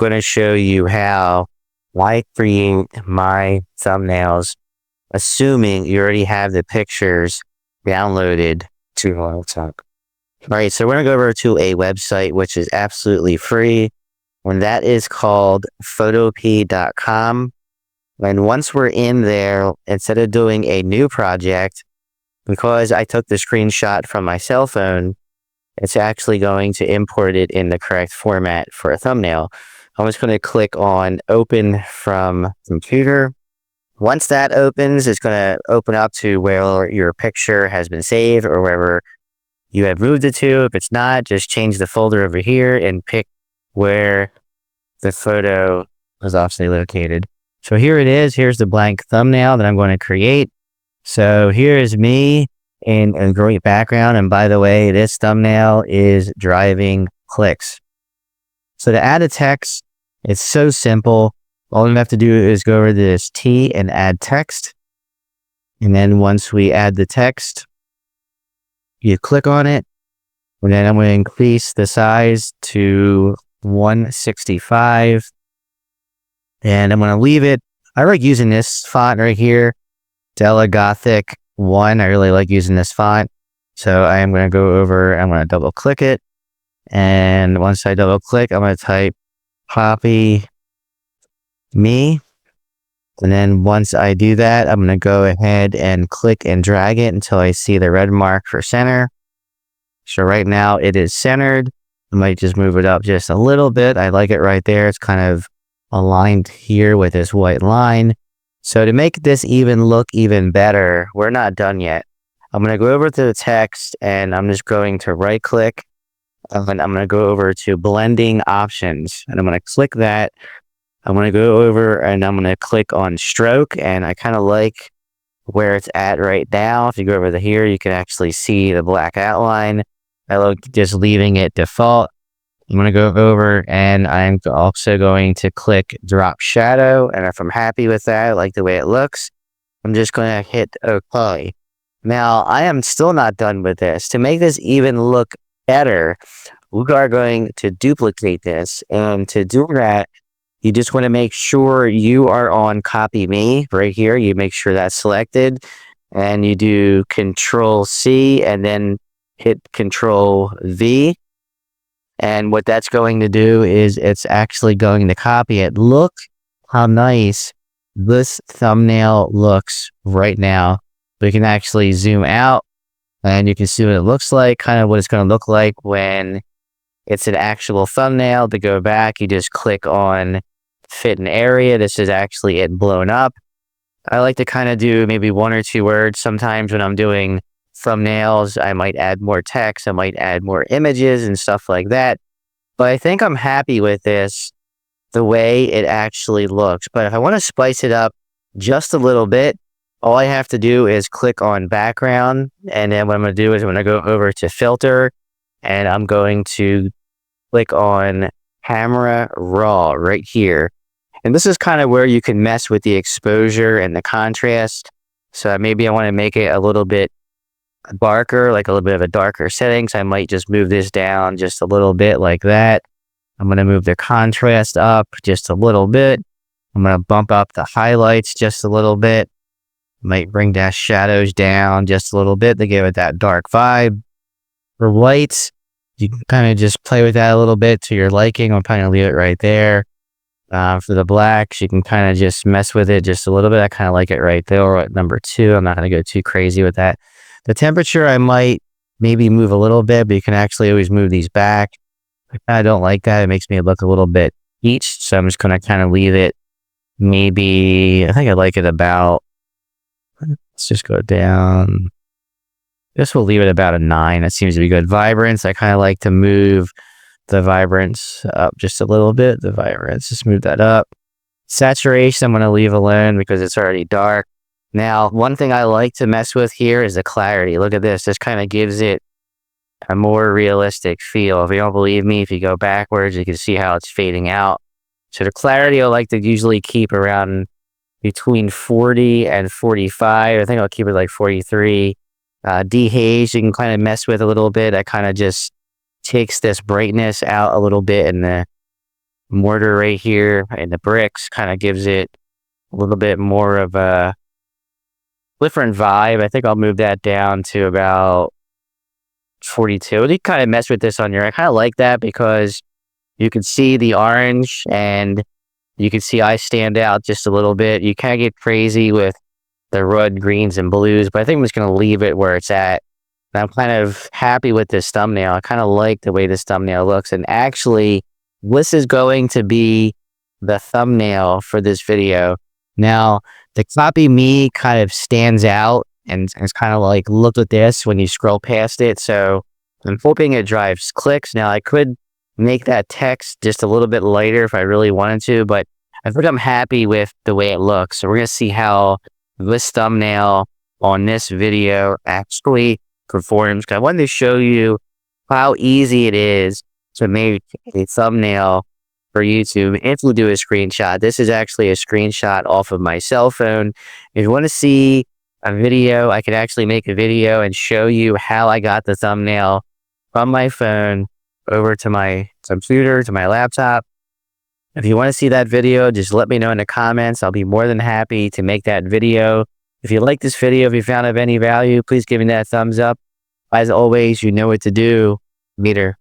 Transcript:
going to show you how I create my thumbnails, assuming you already have the pictures downloaded to your laptop. All right, so we're going to go over to a website which is absolutely free, and that is called photopea.com. And once we're in there, instead of doing a new project, because I took the screenshot from my cell phone, it's actually going to import it in the correct format for a thumbnail. I'm just going to click on open from computer. Once that opens, it's going to open up to where your picture has been saved or wherever you have moved it to. If it's not, just change the folder over here and pick where the photo is obviously located. So here it is. Here's the blank thumbnail that I'm going to create. So here is me in a great background. And by the way, this thumbnail is driving clicks. So to add a text, it's so simple. All you have to do is go over to this T and add text. And then once we add the text, you click on it. And then I'm going to increase the size to 165. And I'm going to leave it. I like using this font right here, Della Gothic 1. I really like using this font. So I am going to go over, I'm going to double click it. And once I double click, I'm going to type copy me. And then once I do that, I'm going to go ahead and click and drag it until I see the red mark for center. So right now it is centered. I might just move it up just a little bit. I like it right there. It's kind of aligned here with this white line. So to make this even look even better, we're not done yet. I'm going to go over to the text and I'm just going to right click and I'm going to go over to blending options and I'm going to click that. I'm going to go over and I'm going to click on stroke, and I kind of like where it's at right now. If you go over to here, you can actually see the black outline. I like just leaving it default. I'm going to go over and I'm also going to click drop shadow. And if I'm happy with that, I like the way it looks, I'm just going to hit OK. Now, I am still not done with this. To make this even look better, we are going to duplicate this. And to do that, you just want to make sure you are on copy me right here. You make sure that's selected and you do Control C and then hit Control V. And what that's going to do is it's actually going to copy it. Look how nice this thumbnail looks right now. We can actually zoom out and you can see what it looks like, kind of what it's going to look like when it's an actual thumbnail. To go back, you just click on fit an area. This is actually it blown up. I like to kind of do maybe 1 or 2 words. Sometimes when I'm doing thumbnails, I might add more text. I might add more images and stuff like that. But I think I'm happy with this, the way it actually looks. But if I want to spice it up just a little bit, all I have to do is click on background. And then what I'm going to do is I'm going to go over to filter and I'm going to click on camera raw right here. And this is kind of where you can mess with the exposure and the contrast. So maybe I want to make it a little bit darker, like a little bit of a darker setting. So I might just move this down just a little bit like that. I'm going to move the contrast up just a little bit. I'm going to bump up the highlights just a little bit. Might bring the shadows down just a little bit to give it that dark vibe. For whites, you can kind of just play with that a little bit to your liking. I'm kind of leave it right there. For the blacks, you can kind of just mess with it just a little bit. I kind of like it right there at number 2. I'm not going to go too crazy with that. The temperature, I might maybe move a little bit, but you can actually always move these back. I don't like that. It makes me look a little bit bleached. So I'm just going to kind of leave it maybe, I think I like it about, let's just go down. This will leave it about a 9. That seems to be good. Vibrance, I kind of like to move the vibrance up just a little bit. The vibrance, just move that up. Saturation, I'm going to leave alone because it's already dark. Now, one thing I like to mess with here is the clarity. Look at this. This kind of gives it a more realistic feel. If you don't believe me, if you go backwards, you can see how it's fading out. So the clarity I like to usually keep around between 40 and 45. I think I'll keep it like 43. Dehaze, you can kind of mess with a little bit. I kind of just takes this brightness out a little bit in mortar right here and the bricks kind of gives it a little bit more of a different vibe. I think I'll move that down to about 42. You kind of mess with this on your, I kind of like that because you can see the orange and you can see I stand out just a little bit. You kind of get crazy with the red, greens, and blues, but I think I'm just going to leave it where it's at. And I'm kind of happy with this thumbnail. I kind of like the way this thumbnail looks. And actually, this is going to be the thumbnail for this video. Now, the Copy Me kind of stands out and it's kind of like, look at this when you scroll past it. So I'm hoping it drives clicks. Now, I could make that text just a little bit lighter if I really wanted to, but I think I'm happy with the way it looks. So we're going to see how this thumbnail on this video actually performs. I wanted to show you how easy it is to make a thumbnail for YouTube if you do a screenshot. This is actually a screenshot off of my cell phone. If you want to see a video, I could actually make a video and show you how I got the thumbnail from my phone over to my computer, to my laptop. If you want to see that video, just let me know in the comments. I'll be more than happy to make that video. If you like this video, if you found it of any value, please give me that thumbs up. As always, you know what to do. Later.